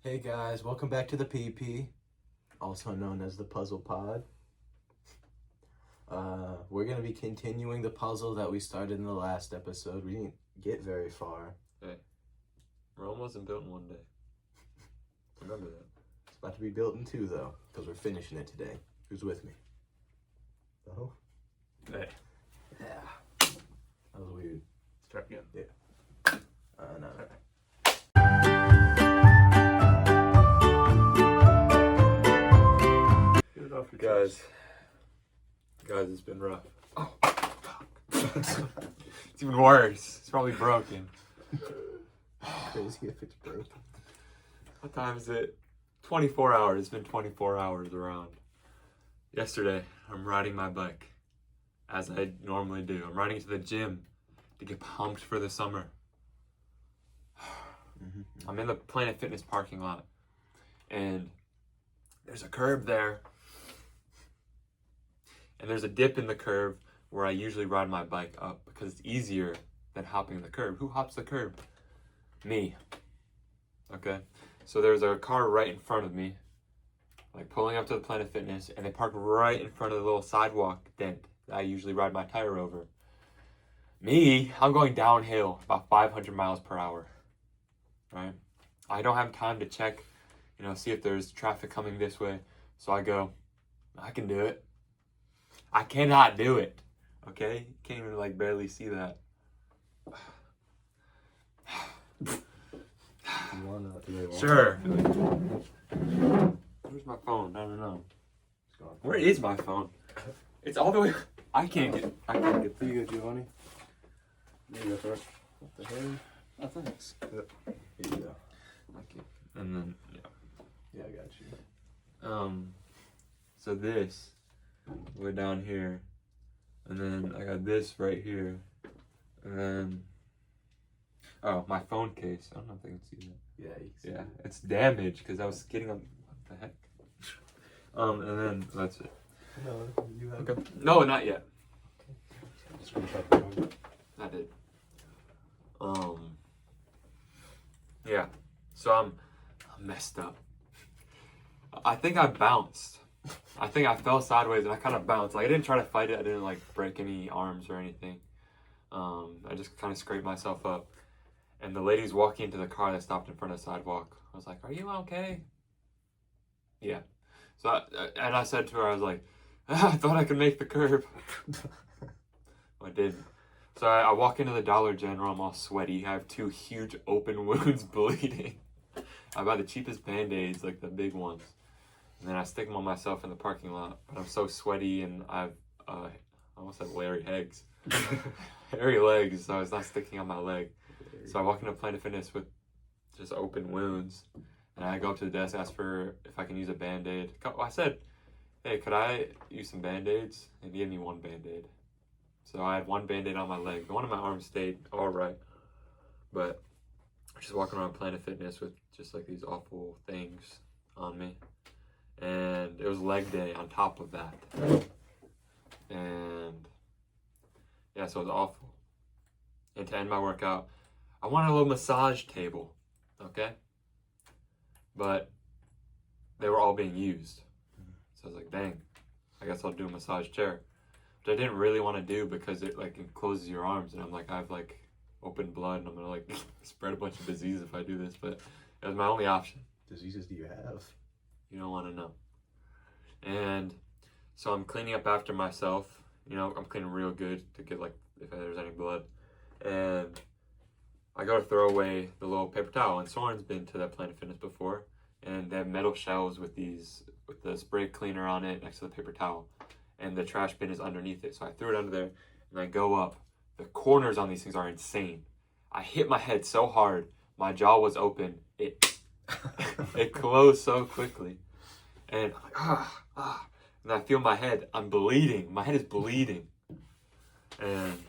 Hey guys, welcome back to the PP, also known as the Puzzle Pod. We're going to be continuing the puzzle that we started in the last episode. We didn't get very far. Hey, Rome wasn't built in one day. Remember that. It's about to be built in two, though, because we're finishing it today. Who's with me? Oh? Hey. Yeah. That was weird. Let's try again. Yeah. No. Get it off your chest. Guys, it's been rough. Oh, fuck. It's even worse. It's probably broken. Crazy if it's broken. What time is it? 24 hours. It's been 24 hours around. Yesterday, I'm riding my bike, as I normally do. I'm riding to the gym to get pumped for the summer. I'm in the Planet Fitness parking lot, and there's a curb there, and there's a dip in the curb where I usually ride my bike up because it's easier than hopping the curb. Who hops the curb? Me. Okay, so there's a car right in front of me, like pulling up to the Planet Fitness, and they park right in front of the little sidewalk dent that I usually ride my tire over. Me, I'm going downhill about 500 miles per hour, right? I don't have time to check, see if there's traffic coming this way. So I go, I can do it. I cannot do it, okay? You can't even barely see that. You want to? Sure. Where's my phone? I don't know. Where is my phone? It's all the way. I can't get. Here you go, Giovanni. There you go for it. What the hell? Oh, thanks. Yep. Here you go. Thank you. And then Yeah, I got you. So this, way down here, and then I got this right here, and then, oh, my phone case. I don't know if they can see that. Yeah, you can see Yeah, it's damaged because I was getting on. What the heck? And then that's it. No, you have. Okay. No, not yet. Screenshot the phone. I did. Yeah. So I'm messed up. I think I bounced. I think I fell sideways and I kind of bounced. I didn't try to fight it. I didn't break any arms or anything. I just kind of scraped myself up. And the lady's walking into the car that stopped in front of the sidewalk. I was like, "Are you okay?" Yeah. So I said to her, I was like, I thought I could make the curb. I didn't. So I walk into the Dollar General, I'm all sweaty. I have 2 huge open wounds bleeding. I buy the cheapest Band-Aids, the big ones. And then I stick them on myself in the parking lot. But I'm so sweaty and I almost have hairy legs. Hairy legs, so it's not sticking on my leg. So I walk into Planet Fitness with just open wounds. And I go up to the desk, ask for if I can use a Band-Aid. I said, "Hey, could I use some Band-Aids?" And he gave me 1 Band-Aid. So I had 1 Band-Aid on my leg. The one on my arm stayed all right. But I'm just walking around Planet Fitness with just these awful things on me. And it was leg day on top of that. And yeah, so it was awful. And to end my workout, I wanted a little massage table, okay? But they were all being used. So I was like, dang, I guess I'll do a massage chair. Which I didn't really want to do because it encloses your arms. And I'm like, I have open blood and I'm going to spread a bunch of disease if I do this. But it was my only option. Diseases do you have? You don't want to know. And so I'm cleaning up after myself. I'm cleaning real good to get if there's any blood. And I go to throw away the little paper towel. And Soren's been to that Planet Fitness before. And they have metal shelves with the spray cleaner on it next to the paper towel. And the trash bin is underneath it. So I threw it under there and I go up. The corners on these things are insane. I hit my head so hard, my jaw was open. It closed so quickly. And I'm like, and I feel my head, I'm bleeding. My head is bleeding. And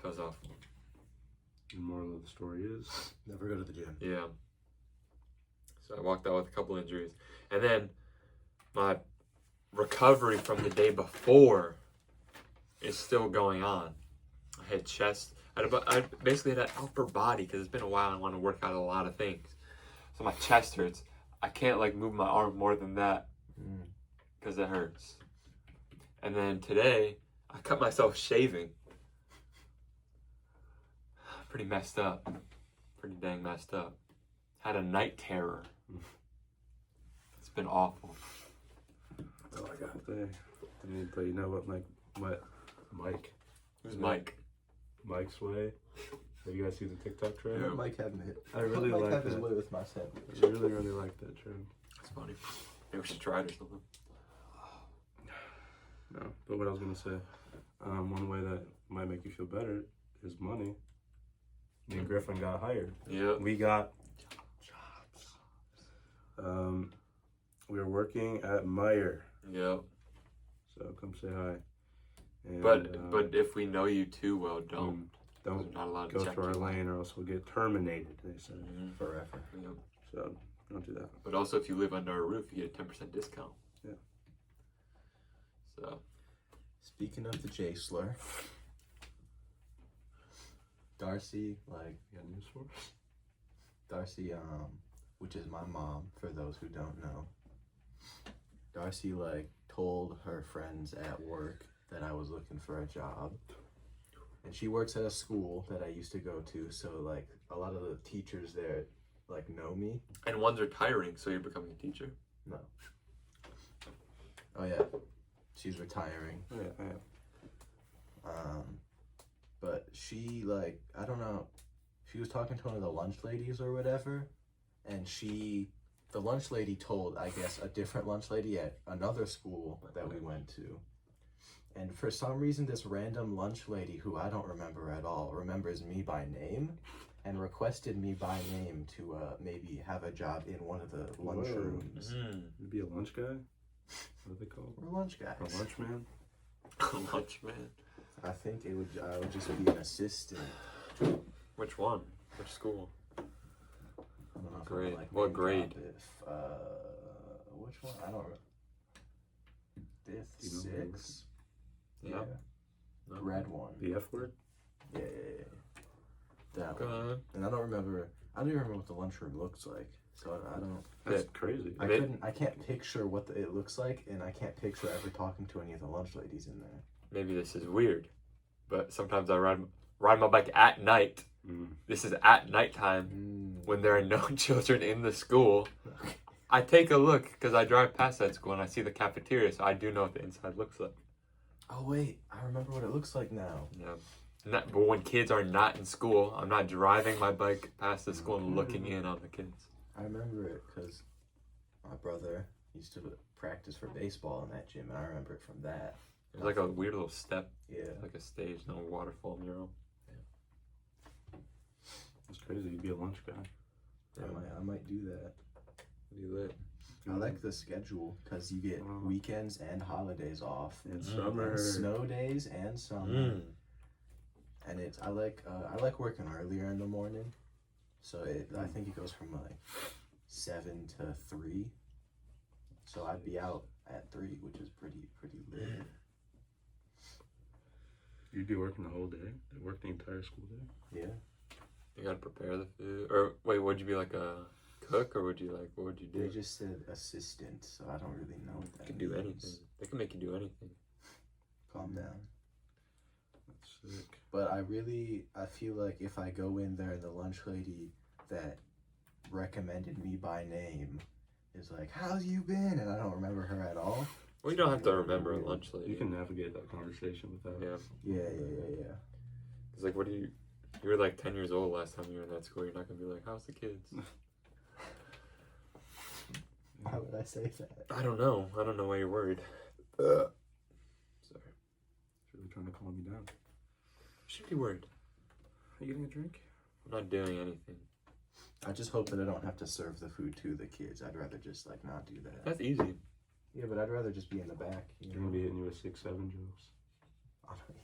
that was awful. The moral of the story is Never go to the gym. Yeah. So I walked out with a couple injuries. And then my recovery from the day before is still going on. I had chest. I basically had an upper body because it's been a while and I want to work out a lot of things. so my chest hurts. I can't like move my arm more than that because it hurts. And then today, I cut myself shaving. Pretty messed up. Pretty dang messed up. Had a night terror. It's been awful. That's all I got today. I need to let you know what Mike. Who's Mike? Mike's way. Have you guys seen the TikTok trend? Yeah. Mike having it. I really Mike like have his that. way with my sandwich. I really like that trend. That's funny. Maybe we should try it or something. No, but what I was gonna say, one way that might make you feel better is money. Me and Griffin got hired. Yeah. We got jobs. We were working at Meyer, Yep. so come say hi. And, But if we know you too well, don't. don't We're not allowed go to check through our you. lane or else we'll get terminated. They said Forever. Yep. so. Don't do that. But also, if you live under a roof, you get a 10% discount. Yeah. So. Speaking of the J slur, Darcy, like, You got news for us? Darcy, which is my mom, for those who don't know. Darcy, like, told her friends at work that I was looking for a job. And she works at a school that I used to go to, so, like, a lot of the teachers there, like, know me. And one's retiring, so you're becoming a teacher. No. Oh, yeah. She's retiring. Yeah. But she, like, I don't know, she was talking to one of the lunch ladies or whatever, and the lunch lady told, I guess, a different lunch lady at another school that we went to. And for some reason, this random lunch lady, who I don't remember at all, remembers me by name and requested me by name to maybe have a job in one of the lunchrooms. You be a lunch guy? What are they called? We're lunch guys. A lunch man? Lunch man. I think I would just be an assistant. Which one? Which school? I don't know if Grade. like What name grade? drop which one? I don't remember. Fifth, Do you know sixth. Yeah. No. Red one. The F word? Yeah. That one. Good. And I don't even remember what the lunchroom looks like. So I don't. That's crazy. I can't picture what it looks like, and I can't picture ever talking to any of the lunch ladies in there. Maybe this is weird, but sometimes I ride my bike at night. This is at nighttime when there are no children in the school. I take a look because I drive past that school and I see the cafeteria, so I do know what the inside looks like. Oh wait, I remember what it looks like now. Yeah. But when kids are not in school, I'm not driving my bike past the school and looking in on the kids. I remember it because my brother used to practice for baseball in that gym, and I remember it from that. There's like a weird little step, Yeah. like a stage, no waterfall mural. That's crazy. You'd be a lunch guy. I might do that. You lit. I like the schedule because you get weekends and holidays off. It's And summer. snow days and summer. And I like working earlier in the morning. So I think it goes from like 7 to 3. So I'd be out at 3, which is pretty lit. You'd be working the whole day? Work the entire school day? Yeah. You gotta prepare the food. Or wait, would you be like a cook, or what would you do? They just said assistant, so I don't really know what that You can do means. anything. They can make you do anything. Calm down. That's sick. But I feel like if I go in there and the lunch lady that recommended me by name is like, how's you been? And I don't remember her at all. Well, you don't have to remember a lunch lady. You can navigate that conversation without. Yeah. Yeah. It's like, you were like 10 years old last time you were in that school. You're not gonna be like, how's the kids? Why would I say that? I don't know why you're worried. Sorry. It's really trying to calm you down. Should be worried. Are you getting a drink? I'm not doing anything. I just hope that I don't have to serve the food to the kids. I'd rather just like not do that. That's easy. Yeah, but I'd rather just be in the back. You're gonna be hitting you with 6, 7 jokes.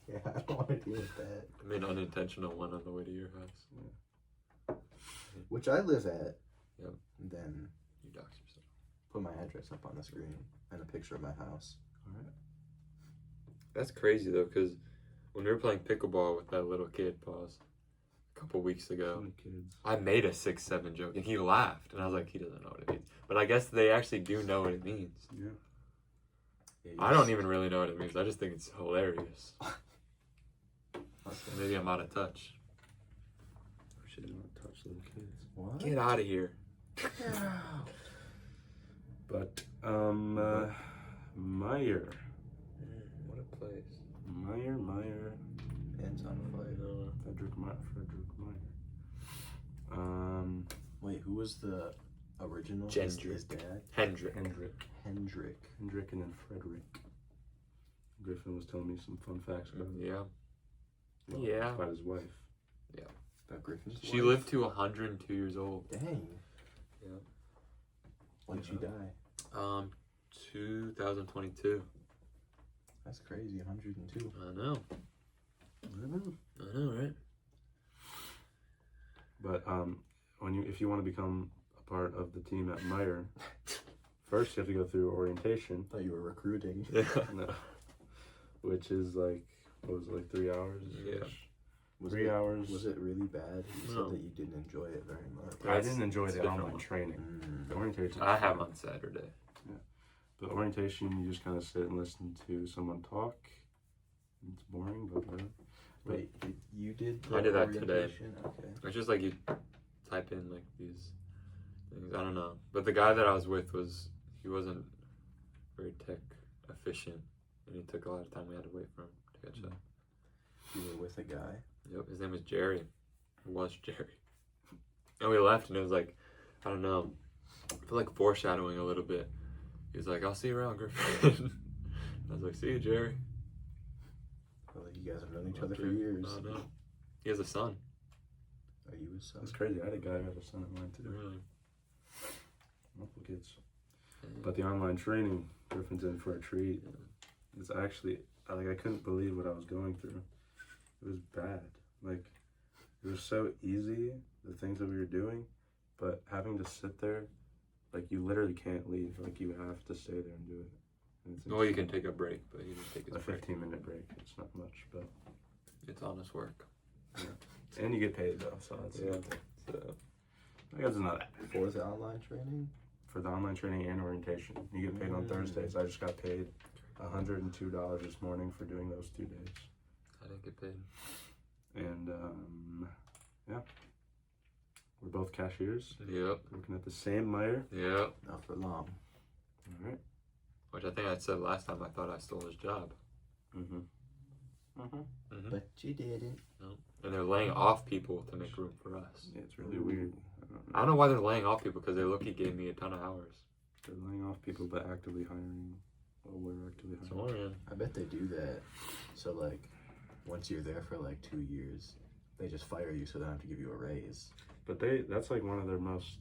Yeah, I don't want to deal with that. I made an unintentional one on the way to your house. Which I live at. Yep. And then You dox yourself. put my address up on the screen and a picture of my house. Alright. That's crazy though, because when we were playing pickleball with that little kid, a couple weeks ago. The kids. I made a 6-7 joke, and he laughed, and I was like, he doesn't know what it means. But I guess they actually do know what it means. Yeah. I don't even really know what it means. I just think it's hilarious. Maybe I'm out of touch. We should not touch little kids. What? Get out of here. But Meyer. What a place. Meyer. Hands on fire. Frederick Meyer. Wait, who was the original? His dad? Hendrick. Hendrick and then Frederick. Griffin was telling me some fun facts about him. Yeah. Well, Yeah. About his wife. About Griffin's She wife? lived to 102 years old. Dang. Yeah. When did she die? 2022. That's crazy, 102. I know, right? But if you want to become a part of the team at Meyer, first you have to go through orientation. I thought you were recruiting. Yeah. No. Which is like, what was it, like 3 hours? Yeah. 3 hours. Was it really bad? You No. said that you didn't enjoy it very much. I didn't enjoy It's the different online one. training. Mm. The orientation. I have on Saturday. But orientation, you just kind of sit and listen to someone talk. It's boring, but whatever. Wait, you did I did that today. orientation? Okay. It's just like you type in like these things. I don't know. But the guy that I was with he wasn't very tech efficient, and he took a lot of time. We had to wait for him to catch up. You were with a guy? Yep, his name was Jerry. It was Jerry. And we left, and it was like, I don't know. I feel like foreshadowing a little bit. He was like, I'll see you around, Griffin. I was like, see you, Jerry. Well, you guys have known each other for years. I know. He has a son. Are you his son? It's crazy. I had a guy who had a son of mine too. Really? Multiple kids. But the online training, Griffin's in for a treat. It's actually, I couldn't believe what I was going through. It was bad. Like, it was so easy, the things that we were doing, but having to sit there, like, you literally can't leave. Like, you have to stay there and do it. And it's Well, you can take a break, but you didn't take a a break. 15-minute break. It's not much, but It's honest work. and you get paid though, so that's Yeah. So, I guess it's not that bad. For the online training? For the online training and orientation, you get paid on Thursdays. I just got paid $102 this morning for doing those 2 days, I didn't get paid. and yeah, we're both cashiers Yep. working at the same Meyer. Yep. Not for long. All right. Which I think I said last time I thought I stole his job. But you didn't. No. And they're laying off people to make room for us. Yeah, it's really weird. I don't know why they're laying off people, because they look, he gave me a ton of hours. They're laying off people, but actively hiring. Well, we're actively hiring. Soren. I bet they do that. So, like, once you're there for, like, 2 years, they just fire you so they don't have to give you a raise. But that's like one of their most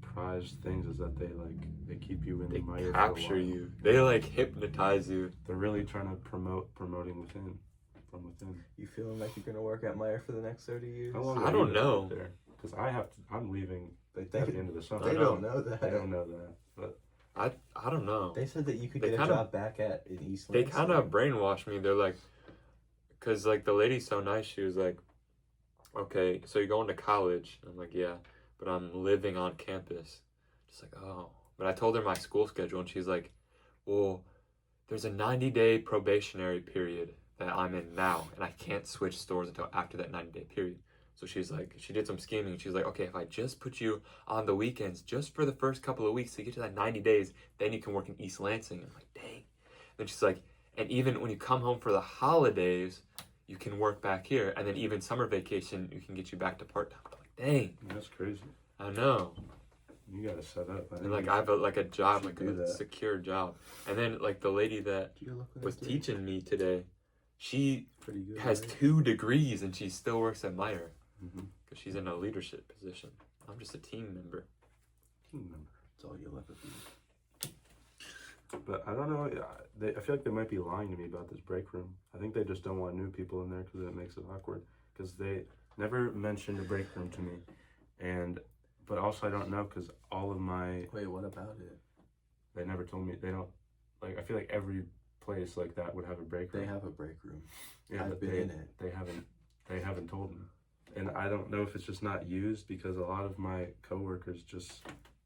prized things is that they keep you in They the Meyer for a capture while. you. They like hypnotize you. They're really trying to promoting from within. You feeling like you're going to work at Meyer for the next 30 years? How long I are don't you know. there? Because I'm leaving They at the think end of the summer. they I know. don't know that. They don't know that, but I don't know. They said that you could They get a kinda- job back in East They Lansing. kind of brainwashed me. They're like, because like the lady's so nice. She was like, okay, so you're going to college. I'm like, yeah, but I'm living on campus. Just like, oh. But I told her my school schedule, and she's like, well, there's a 90-day probationary period that I'm in now, and I can't switch stores until after that 90-day period. So she's like, she did some scheming. She's like, okay, if I just put you on the weekends just for the first couple of weeks to get to that 90 days, then you can work in East Lansing. I'm like, dang. Then she's like, and even when you come home for the holidays, you can work back here. And then even summer vacation, you can get you back to part-time. I'm like, dang. that's crazy. I know. You gotta set up. And like, I have a job, should like do a that. secure job. And then like the lady that Do you look like was that? teaching me today, she Pretty good. has right? 2 degrees and she still works at Meyer. Mm-hmm. Because she's in a leadership position. I'm just a team member. Team member. That's all you'll ever be. But I don't know. I feel like they might be lying to me about this break room. I think they just don't want new people in there because it makes it awkward. Because they never mentioned a break room to me, but also I don't know because all of my Wait, what about it? they never told me. They don't like. I feel like every place like that would have a break room. They have a break room. Yeah, I've but been they, in it. They haven't told me. And I don't know if it's just not used because a lot of my coworkers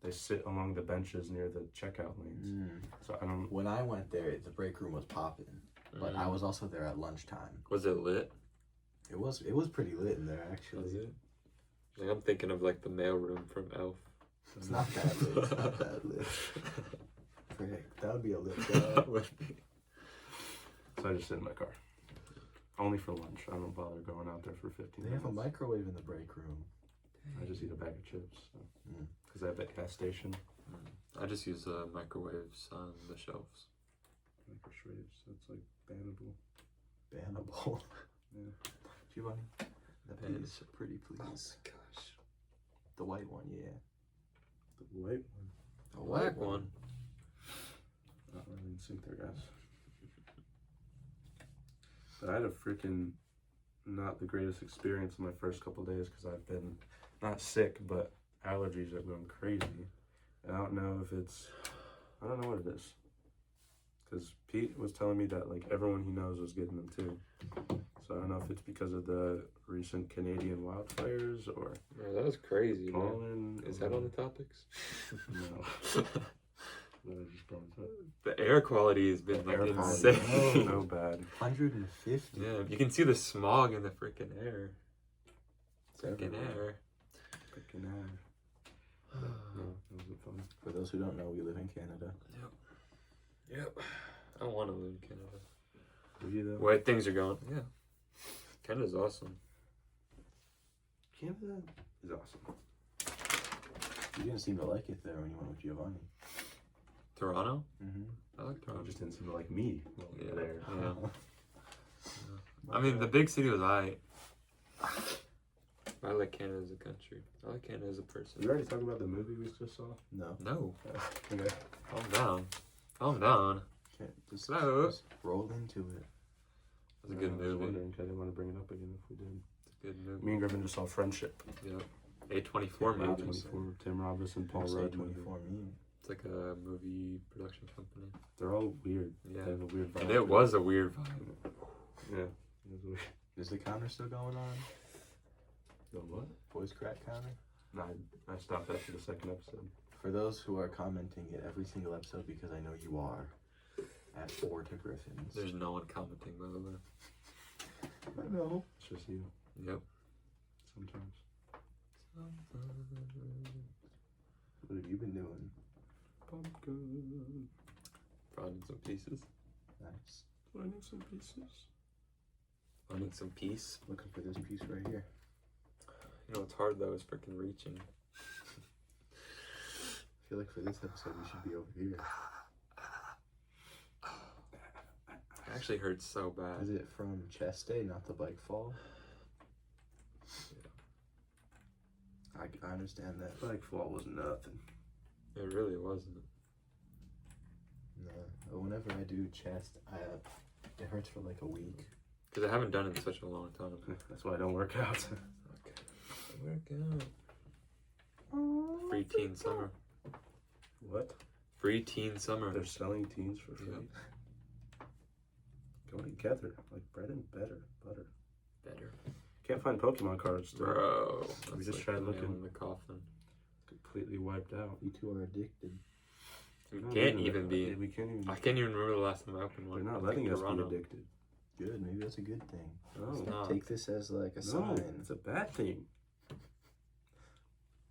they sit along the benches near the checkout lanes. So I don't. When I went there, the break room was popping, but I was also there at lunchtime. Was it lit? It was pretty lit in there actually. Was it? Like, I'm thinking of like the mailroom from Elf. It's not that lit. It's not that lit. Frick, that would be a lit job. So I just sit in my car. Only for lunch. I don't bother going out there for 15 They minutes. have a microwave in the break room. I just eat a bag of chips. Because I have that gas station. I just use microwaves on the shelves. Microwaves. That's like bannable. Bannable. Yeah. Giovanni, that Ban- piece pretty please. Oh my gosh. The white one, yeah. The white one. The black one. Not really in sync there, guys. But I had a freaking not the greatest experience in my first couple days because I've been not sick, but allergies are going crazy. And I don't know if it's, I don't know what it is. Because Pete was telling me that like everyone he knows was getting them too. So I don't know if it's because of the recent Canadian wildfires or Man, that was crazy, man. pollen. Is that on the topics? No. No, I just brought it up. The air quality has been like Air quality insane. is so bad. 150. Yeah, you can see the smog in the freaking air. It's Freaking everywhere. air. Freaking air. No, it wasn't fun. For those who don't know, we live in Canada. Yep. I want to live in Canada. Were you though? The way things are going. Yeah. Canada's awesome. Canada is awesome. You didn't seem to like it there when you went with Giovanni. Toronto? Mm-hmm. I like You Toronto. just didn't seem to like me while we were there. Yeah. I mean, the big city was I like Canada as a country. I like Canada as a person. We already talked about the movie we just saw? No. No. Okay. Calm down. Calm down. Can't just, Slow. just roll into it. It was a good I was movie. wondering 'cause I didn't want to bring it up again if we did. It's a good movie. Me and Griffin just saw Friendship. Yep. A24 Yeah, movie. Robinson. Tim Robinson, Paul Say Rudd 24 movie. me. It's like a movie production company. They're all weird. Yeah. They have a weird vibe. And it was a weird vibe. Yeah. It was weird. Is the counter still going on? The what? Voice crack counter? No, I stopped after the second episode. For those who are commenting it every single episode, because I know you are, at 4 to Griffins. There's no one commenting, by the way. I know. It's just you. Yep. Sometimes. What have you been doing? Pumpkin. Finding some pieces. Nice. Finding some pieces. Finding some peace. Looking for this piece right here. You know what's hard though is freaking reaching. I feel like for this episode we should be over here. It actually hurts so bad. Is it from chest day, not the bike fall? I understand that. Bike fall was nothing. It really wasn't. No. Whenever I do chest, it hurts for like a week. Because I haven't done it in such a long time. That's why I don't work out. Okay. Work out. Free teen summer. What? Free teen summer. They're selling teens for free. Yep. Go together, like bread and butter. Better. Can't find Pokemon cards, though. Bro. We That's just like tried the nail looking. in the coffin. Completely wiped out. You two are addicted. We Not can't even be. We can't even. I can't even remember the last time I opened one. They're not I letting think us Toronto. be addicted. Good. Maybe that's a good thing. No, not. Take this as like a no, sign. it's a bad thing.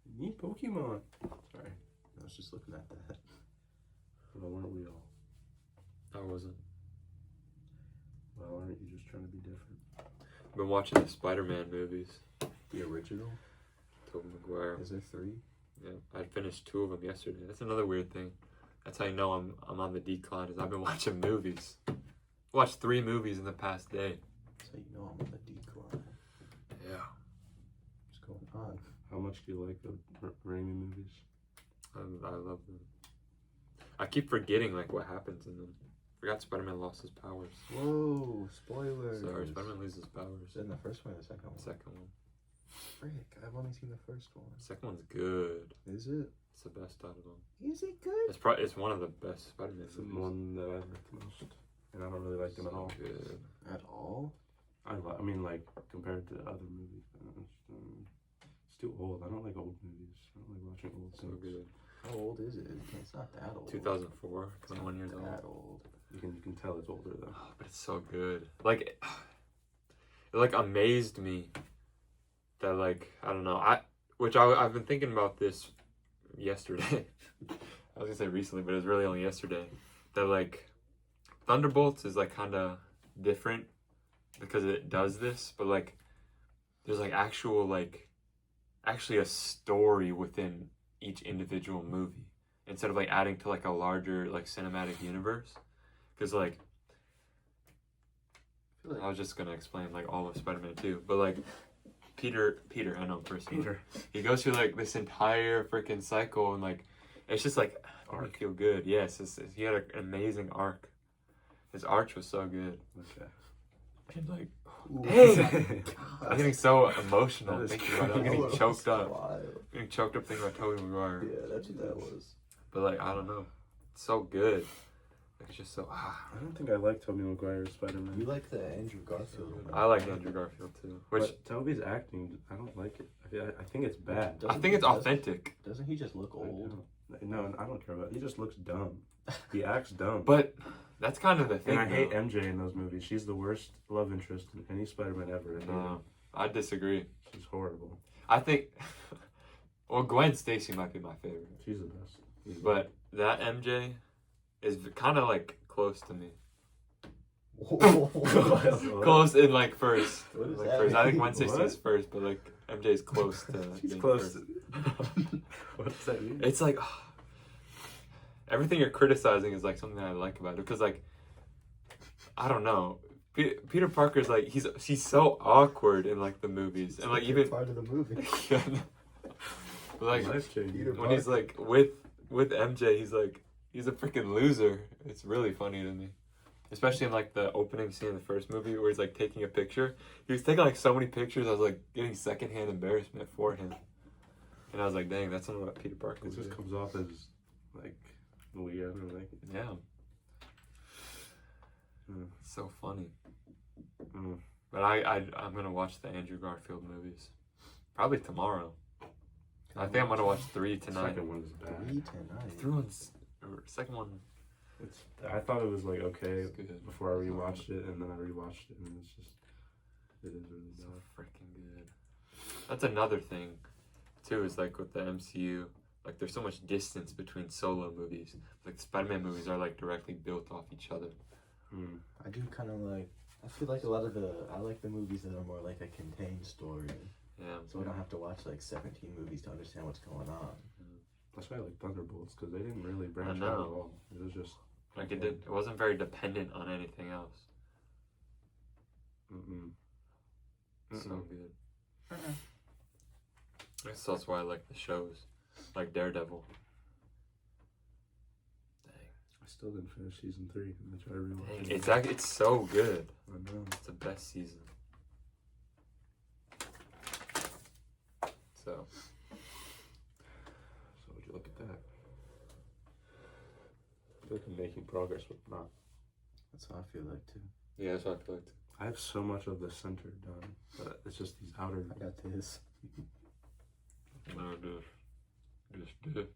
You need Pokemon. Sorry. I was just looking at that. Well, weren't we all? I wasn't. Well, aren't you just trying to be different? I've been watching the Spider-Man movies. The original? Tobey Maguire. Is there 3? Yeah, I finished 2 of them yesterday. That's another weird thing. That's how you know I'm on the decline. Is I've been watching movies. Watched 3 movies in the past day. So you know I'm on the decline. Yeah. What's going on? How much do you like the Raimi movies? I love them. I keep forgetting like what happens in them. Forgot Spider-Man lost his powers. Whoa, spoilers. Sorry, Spider-Man loses powers. Is that in the first one or the second one? Second one. Frick, I've only seen the first one. Second one's good. Is it? It's the best out of them. Is it good? It's one of the best Spider-Man It's the movies. one that I like the most. And I don't really like them at all. Good. At all? I mean, like, compared to other movies, it's too old. I don't like old movies. I don't like watching old So things. good. How old is it? It's not that old. 2004, 21 years old. That old. You can tell it's older though. Oh, but it's so good. Like, it like amazed me that like I don't know I've been thinking about this yesterday. I was gonna say recently, but it was really only yesterday. That like Thunderbolts is like kind of different because it does this, but like there's like actually a story within each individual movie instead of like adding to like a larger like cinematic universe. Because like I was just gonna explain like all of Spider-Man 2, but like Peter, I know him personally. Peter. He goes through like this entire freaking cycle, and like it's just like I feel good. Yes, he had an amazing arc. His arch was so good. Okay. And like, Ooh. dang, I'm getting so emotional That is thinking about it. I'm crazy. getting choked up. Wild. Getting choked up thinking about Tobey Maguire. Yeah, that's what that was. But like, I don't know. It's so good. Like, it's just so. I don't think I like Tobey Maguire's Spider-Man. You like the Andrew Garfield one? I like Andrew Garfield too. Which But Tobey's acting, I don't like it. I think it's bad. I think it's authentic. Doesn't he just look old? No, I don't care about it. He just looks dumb. He acts dumb. But that's kind of the thing. And I hate though. MJ in those movies. She's the worst love interest in any Spider-Man ever. No, I disagree. She's horrible. I think. Well, Gwen Stacy might be my favorite, She's the best. but that MJ is kind of like close to me. What? Close in like first. What does Like that first. I think mean? Gwen Stacy What? is first, but like MJ is close to. She's being close. first. What does that mean? It's like everything you're criticizing is like something I like about it because like I don't know. Peter Parker's like he's so awkward in like the movies and like even part of the movie. yeah, like Life-changing. Peter when he's like with MJ, he's a freaking loser. It's really funny to me. Especially in like the opening scene of the first movie where he's like taking a picture. He was taking like so many pictures, I was like getting secondhand embarrassment for him. And I was like, dang, that's something about Peter Parker. It just comes off as like weird or like Yeah. Mm. It's so funny. Mm. But I'm gonna watch the Andrew Garfield movies. Probably tomorrow. I think I'm gonna watch 3 tonight. Second one's bad. 3 tonight. Second one I thought it was like okay is good. before I rewatched it, and then I rewatched it, and it is really So bad. freaking good. That's another thing, too, is like with the MCU, like there's so much distance between solo movies. Like the Spider-Man movies are like directly built off each other. Mm. I do kind of like. I feel like I like the movies that are more like a contained story, Yeah. so I don't have to watch like 17 movies to understand what's going on. That's why I like Thunderbolts because they didn't really branch know. out at all. It was just Like it wasn't very dependent on anything else. mm-mm. So Mm-mm. good. I guess that's why I like the shows, like Daredevil. I still didn't finish season 3. I'm gonna try to rewatch Dang, it. it's so good. I know. It's the best season. So So would you look at that? I feel like I'm making progress, but not. That's how I feel like too. yeah, that's what I feel like. I have so much of the center done, but it's just these outer. I got this. No, just do.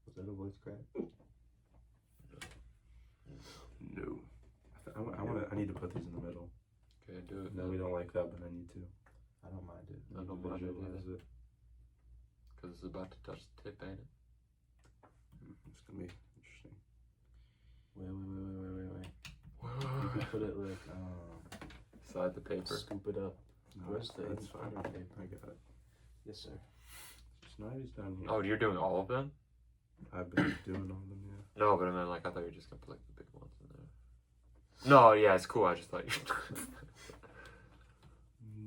Was that a voice crack? No. I need to put these in the middle. Okay, do it. No, we don't like that, but I need to. I don't mind it. I don't mind it Visualize either. it. Because it's about to touch the tip, ain't it? It's gonna be interesting. Wait. You can put it like Slide the paper. scoop it up. No, Where's the that's fine. other paper? I got it. Yes, sir. Snivy's down here. Oh, you're doing all of them? I've been doing all of them, yeah. No, but I mean, like, I thought you were just gonna put like the big ones in there. No, yeah, it's cool. I just thought you.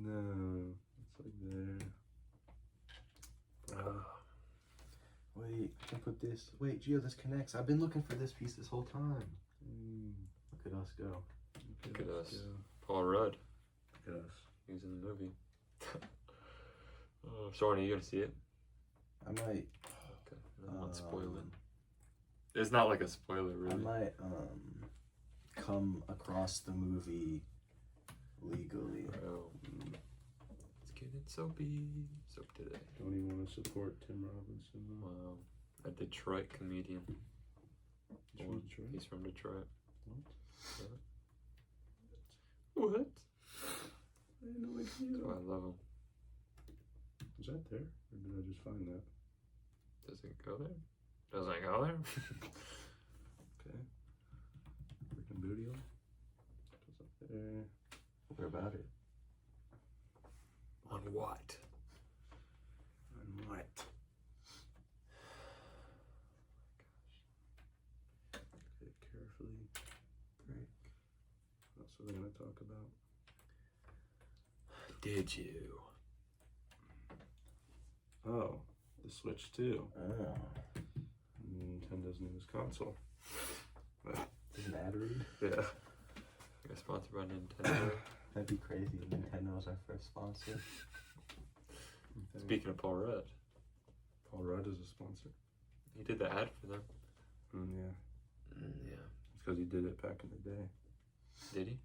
No, it's like there. Wait, I can put this. Wait, Gio, this connects. I've been looking for this piece this whole time. Look at us go. Look at us. go. Paul Rudd. Look at us. He was in the movie. Soren, are you gonna see it? I might. Okay. I'm not spoiling. It's not like a spoiler, I really. might come across the movie Legally. Bro. It's getting soapy. Soap today. Don't even want to support Tim Robinson. Wow. A Detroit comedian. He's from Detroit? He's from Detroit. What? What? I had no idea. Oh, I love him. Is that there? Or did I just find that? Does it go there? Doesn't it go there? Okay. Freaking booty hole. Goes up there. What about it? On what? On what? Okay, carefully. Break. What else are they going to talk about? Did you? Oh, the Switch 2. Oh. Nintendo's newest console. An ad read? Yeah. You're sponsored by Nintendo. That'd be crazy. Nintendo was our first sponsor. Speaking of Paul Rudd, Paul Rudd is a sponsor. he did the ad for them. Yeah. Yeah. It's because he did it back in the day. Did he?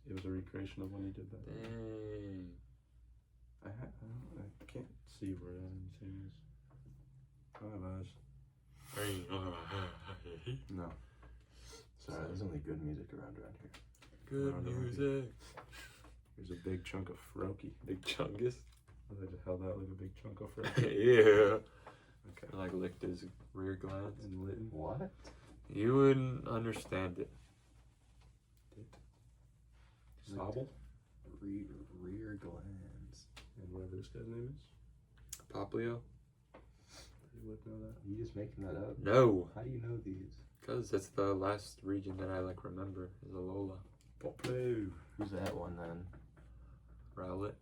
It was a recreation of when he did that. Dang. I can't see where anything is. I don't have eyes. No. Sorry, there's only good music around here. Good music. There's a big chunk of Froki. Big chungus. I just held out like a big chunk of Froki. Yeah. Okay. I like licked his rear glands. And Lytton. What? You wouldn't understand it. Sobble. Rear glands. And whatever this guy's name is. Poplio? You would know that. You just making that up? No. How do you know these? Because that's the last region that I like remember is Alola. Poplo. Who's that one then? Rowlet.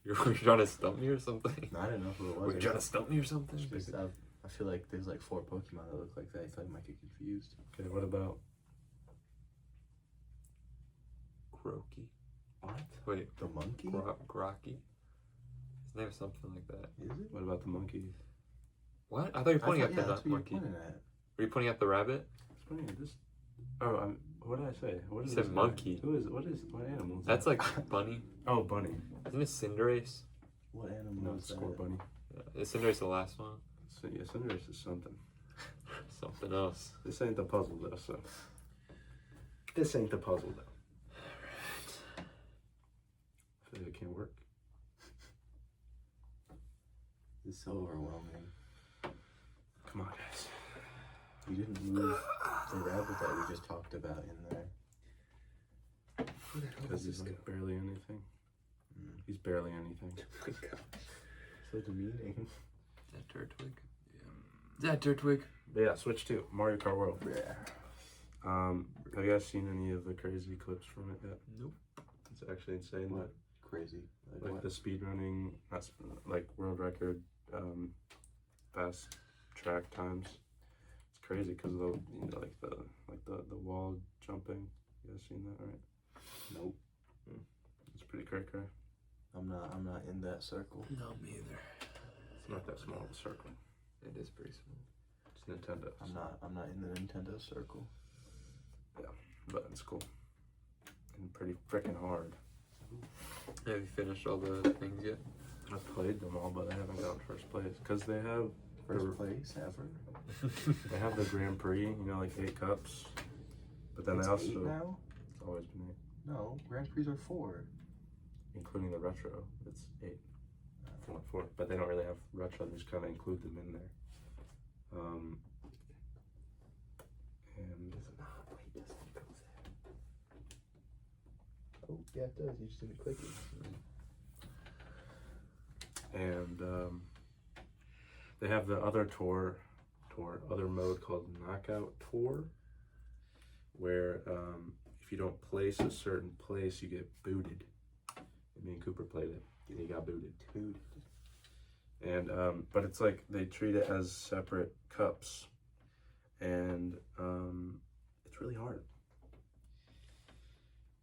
You're trying to stump me or something? No, I didn't know who it was. Were you trying to stump me or something? Just, I feel like there's like 4 Pokemon that look like that. I thought I might get confused. Okay, what about Croaky. What? Wait, The monkey? Grocky? His name is something like that. Is it? what about the monkey? What? I thought you were pointing at the that's what you're monkey. pointing at. Were you pointing at the rabbit? It's funny. This. Oh, what did I say? What You is said this guy? monkey. Who is? What animal? Is That's that? like bunny. Oh, bunny. Isn't it Cinderace? What animal No, is it's that? score bunny. Yeah. Is Cinderace the last one? So, yeah, Cinderace is something. Something else. This ain't the puzzle though. So. This ain't the puzzle though. I feel like it can't work. It's so overwhelming. Come on, guys. You didn't move the rabbit that we just talked about in there. Because he's like barely anything. He's barely anything. Oh my gosh. So demeaning. Is that Turtwig? Yeah. Is that Turtwig? But yeah, Switch 2, Mario Kart World. Yeah. Have you guys seen any of the crazy clips from it yet? Nope. It's actually insane. What? Crazy. Like what? the speedrunning, like world record, fast track times. It's crazy because of the wall jumping. You guys seen that, right? Nope. It's pretty cray. I'm not in that circle. No, me either. It's not that small of a circle. It is pretty small. It's Nintendo. I'm not in the Nintendo circle. But it's cool. And pretty freaking hard. Have you finished all the things yet? I've played them all, but I haven't gotten first place because they have First place ever. they have the Grand Prix, you know, like 8 cups. But then It's they also 8 now? it's always been 8, No, Grand Prix are 4. including the retro. It's 8, 4. But they don't really have retro. They just kind of include them in there. And Wait, doesn't it go there? Oh, yeah, it does. You just didn't click it. and they have the other other mode called Knockout Tour, where if you don't place a certain place, you get booted. And me and Cooper played it, and he got booted. Dude. And but it's like they treat it as separate cups, and it's really hard.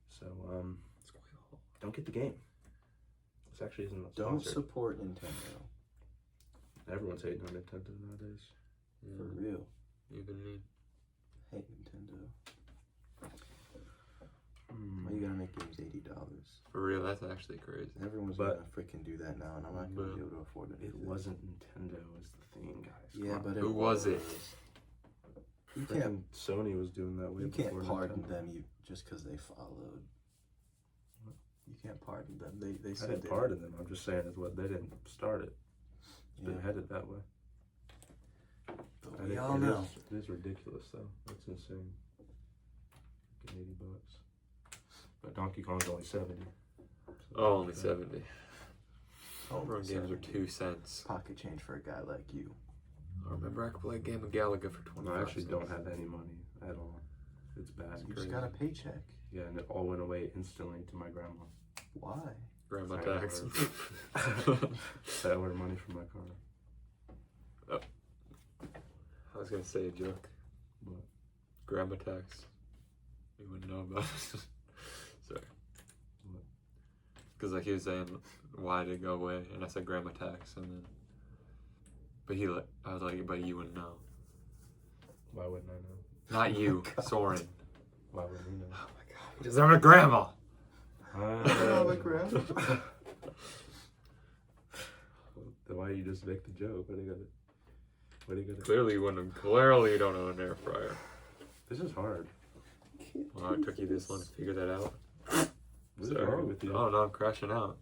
So It's quite a hole. don't get the game. This actually isn't a Don't sponsor. support Nintendo. Everyone's hating on Nintendo nowadays. For Yeah. real. Even me. Hate Nintendo. Why you gotta make games $80? For real, that's actually crazy. Everyone's But- gonna freaking do that now, and I'm not gonna be able to afford it. It wasn't Nintendo, is the thing, guys. Yeah, Come but on. Who was it? You can't. Freaking Sony was doing that way You before can't pardon Nintendo. them just because they followed. You can't pardon them. They I said didn't they pardon them. I'm just saying is what they didn't start it. They Yeah. headed that way. But I we think all it know. It is ridiculous though. That's insane. Freaking $80. But Donkey Kong's only 70. Oh, only 70. Only Homegrown games are 70. 2 cents. Pocket change for a guy like you. I remember I could play a game of Galaga for 25 No, I actually cents. don't have any money at all. It's bad. You crazy. just got a paycheck. Yeah, and it all went away instantly to my grandma. Why? Grandma I tax. That were money from my car. I was gonna say a joke. What? Grandma tax. You wouldn't know about it. Sorry. What? Because like he was saying, why did it go away? And I said grandma tax, and then. But I was like, but you wouldn't know. Why wouldn't I know? Not you, God. Soren. Why would he know? Oh my god. He doesn't have a grandma. Grandma. Then why you just make the joke? What do you got? Clearly you wouldn't. Clearly you don't own an air fryer. This is hard. Well, it took you this long to figure that out. What's wrong with you? Oh no, I'm crashing out.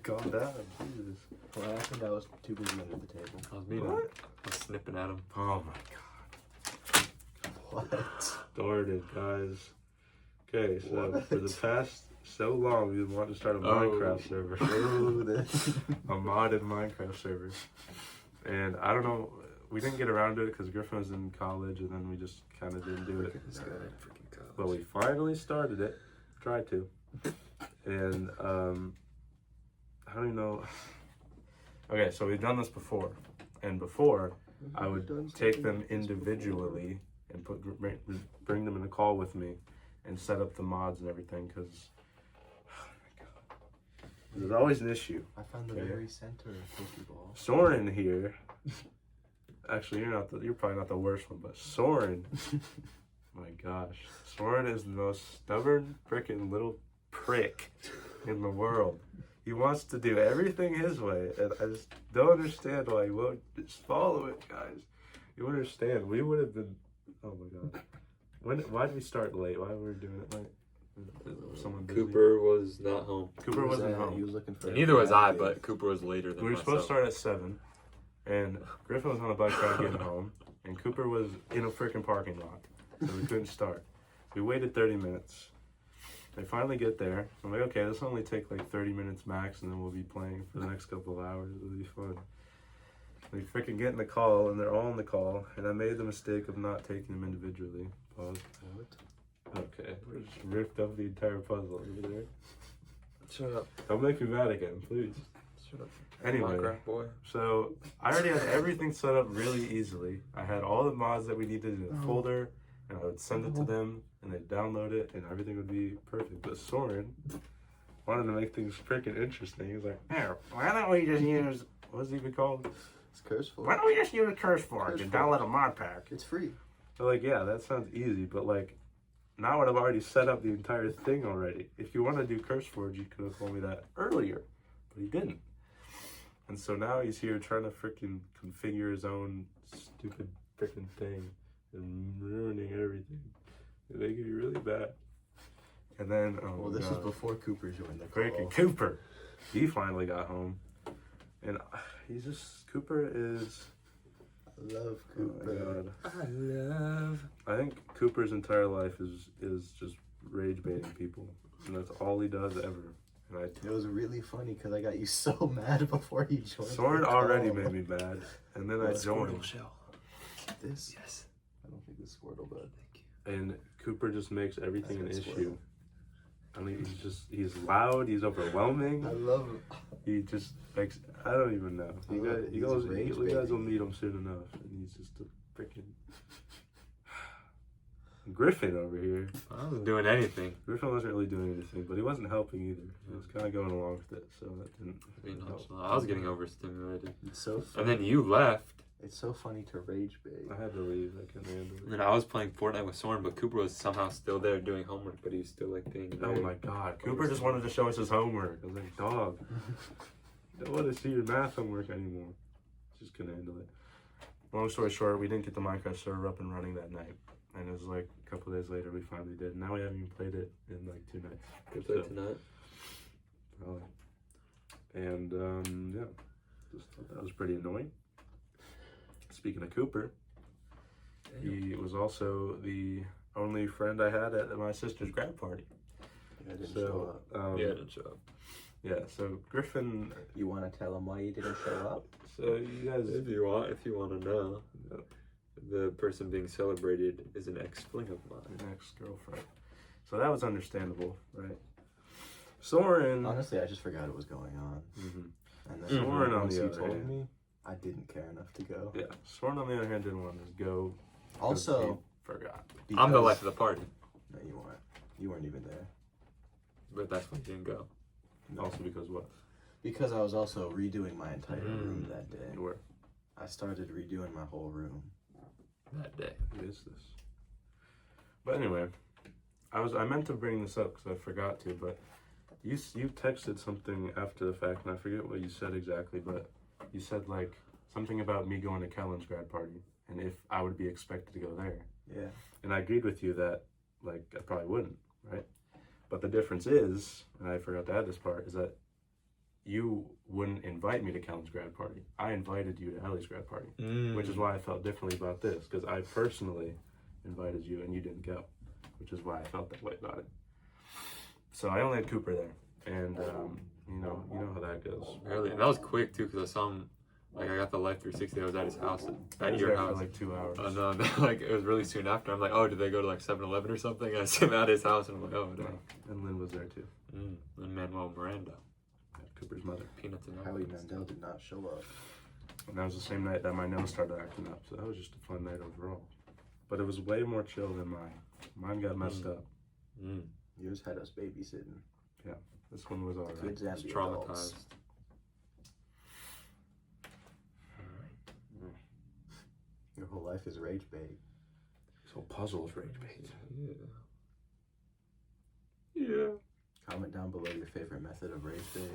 Calm down. Jesus. What happened? I was too busy under the table. I was mean. What? I was snipping at him. Oh my god. What? Started, guys. Okay, so What? for the past so long, we want to start a Minecraft server. Ooh, this. A modded Minecraft server. And I don't know, we didn't get around to it because Griffin was in college and then we just kind of didn't do it. This guy. But we finally started it. Tried to. And I don't even know. Okay, so we've done this before. And before, I would take them individually and bring them in a call with me and set up the mods and everything because there's always an issue. I found the Okay. very center of Pokeball. Soren here. Actually, you're probably not the worst one, but Soren. My gosh, Soren is the most stubborn freaking little prick in the world. He wants to do everything his way, and I just don't understand why he won't just follow it, guys. You understand? We would have been. Oh my god. Why did we start late? Why were we doing it late? Was someone busy? Cooper was not home. Cooper wasn't He home. was looking for. And neither was I, but Cooper was later than We were myself. supposed to start at 7, and Griffin was on a bike ride getting home, and Cooper was in a freaking parking lot, so we couldn't start. We waited 30 minutes. They finally get there. I'm like, okay, this will only take like 30 minutes max, and then we'll be playing for the next couple of hours. It'll be fun. They freaking get in the call, and they're all in the call, and I made the mistake of not taking them individually. Pause. Okay, we just ripped up the entire puzzle over there. Shut up. Don't make me mad again, please. Shut up. Anyway. Minecraft boy. So I already had everything set up really easily. I had all the mods that we needed in a folder, and I would send it to them, and they'd download it, and everything would be perfect. But Soren wanted to make things freaking interesting. He was like, "Here, why don't we just use what's it even called? It's curseful. Why don't we just use a CurseForge and download a mod pack?" It's free. So like, yeah, that sounds easy, but like, now I've already set up the entire thing already. If you want to do CurseForge, you could have told me that earlier, but he didn't. And so now he's here trying to freaking configure his own stupid freaking thing and ruining everything. It making me really bad. And then, oh Well, my this God, was before Cooper joined the freaking call. Cooper. He finally got home, and Cooper is. I love Oh my Cooper. God. I love. I think Cooper's entire life is just rage baiting people, and that's all he does ever. And It was really funny because I got you so mad before he joined. Soren the already call. made me mad, and then I Well, joined, Shell. This? Yes. I don't think this Squirtle, but and Cooper just makes everything an That's issue. I mean, he's loud, he's overwhelming. I love him. He just makes, I don't even know. I love it. He's a rage You guys will baby. meet him soon enough, and he's just a freaking Griffin over here. I wasn't doing anything. Griffin wasn't really doing anything, but he wasn't helping either. He was kind of going along with it, so that didn't Being help. nonchalant. I was getting overstimulated. It's so And funny. then you left. It's so funny to rage bait. I had to leave. I couldn't handle And it. then I was playing Fortnite with Soren, but Cooper was somehow still there doing homework, but he was still like being. Oh my god. Cooper just wanted to show us his homework. I was like, dog. I don't want to see your math homework anymore. Just couldn't handle it. Long story short, we didn't get the Minecraft server up and running that night. And it was like a couple days later we finally did. Now we haven't even played it in like 2 nights. Good play tonight. Probably. And yeah, just thought that was pretty annoying. Speaking of Cooper, he was also the only friend I had at my sister's grad party. Yeah, I didn't show up. Yeah, it didn't show up. Yeah, so Griffin. You want to tell him why you didn't show up? So you guys. If you want to know, the person being celebrated is an ex-fling of mine. An ex-girlfriend. So that was understandable, right? Soren. Honestly, I just forgot it was going on. Mm-hmm. And then Soren, on once the you other told hand. me, I didn't care enough to go. Yeah, Soren on the other hand didn't want to go. Also, he forgot. I'm the because- life of the party, No, you weren't. You weren't even there. but that's when you didn't go. Also because what? Because I was also redoing my entire room that day. You were. I started redoing my whole room. That day. Who is this? But anyway, I meant to bring this up because I forgot to, but you texted something after the fact, and I forget what you said exactly, but you said like something about me going to Kellen's grad party, and if I would be expected to go there. Yeah. And I agreed with you that like I probably wouldn't, right? But the difference is, and I forgot to add this part, is that you wouldn't invite me to Kellen's grad party. I invited you to Ellie's grad party, which is why I felt differently about this, because I personally invited you and you didn't go, which is why I felt that way about it. So I only had Cooper there, and you know how that goes. Really, and that was quick too, because I saw him. Like I got the Life 360. I was at his house, I at was your there house. for like 2 hours. No, like it was really soon after. I'm like, oh, did they go to like 7-Eleven or something? I see him at his house, and I'm like, oh, no. And Lynn was there too. And Manuel Miranda, Cooper's mother. peanuts and Howie almonds. Mandel did not show up. And that was the same night that my nose started acting up, so that was just a fun night overall. But it was way more chill than mine. Mine got messed up. Yours had us babysitting. This one was alright. Kids and It's the traumatized. adults. Your whole life is rage bait. This whole puzzle is rage bait. Yeah. Comment down below your favorite method of rage bait.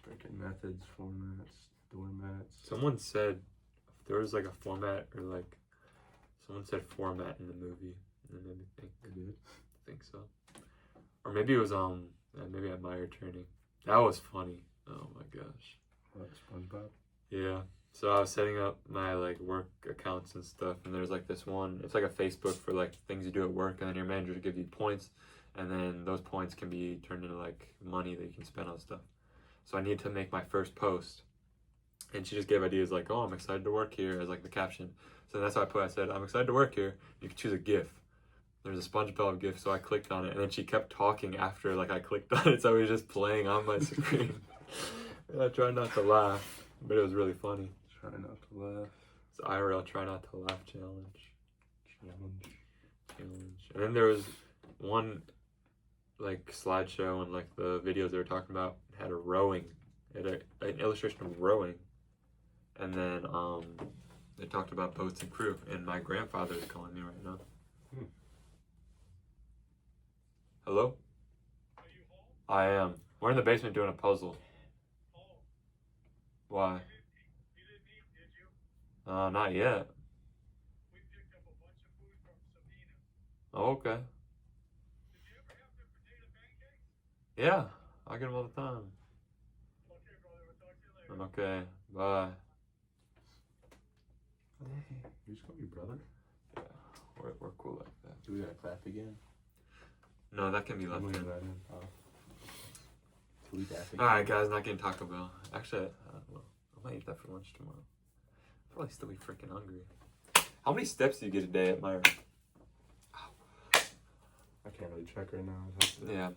Breaking methods, formats, doormats. Someone said if there was like a format or like someone said format in the movie, and it made me think. I did. I think so. Or maybe it was maybe at my returning. That was funny. Oh my gosh. What, SpongeBob? Yeah. So I was setting up my like work accounts and stuff, and there's like this one. It's like a Facebook for like things you do at work, and then your manager will give you points, and then those points can be turned into like money that you can spend on stuff. So I need to make my first post, and she just gave ideas like, "Oh, I'm excited to work here," as like the caption. So that's what I said, "I'm excited to work here." You can choose a GIF. There's a SpongeBob GIF, so I clicked on it, and then she kept talking after like I clicked on it, so it was just playing on my screen. And I tried not to laugh, but it was really funny. Try not to laugh. It's IRL try not to laugh challenge. And then there was one like slideshow and like the videos they were talking about had a rowing, an illustration of rowing, and then they talked about boats and crew. And my grandfather is calling me right now. Hello? Are you home? I am. We're in the basement doing a puzzle. Oh, Why? you didn't eat, did you? Not yet. We picked up a bunch of food from Sabina. Oh, okay. Did you ever have their potato pancakes? Yeah, I get them all the time. Okay, brother, we'll talk to you later. Okay, bye. You just call me brother? We're cool like that. Do we gotta clap again? No, that can be left I'm in. leaving that in. Tweet that again. Alright, guys, not getting Taco Bell. Actually, well, I might eat that for lunch tomorrow. I'll probably still be freaking hungry. How many steps do you get a day at Myra? I can't really check right now. I'd have to- Yeah.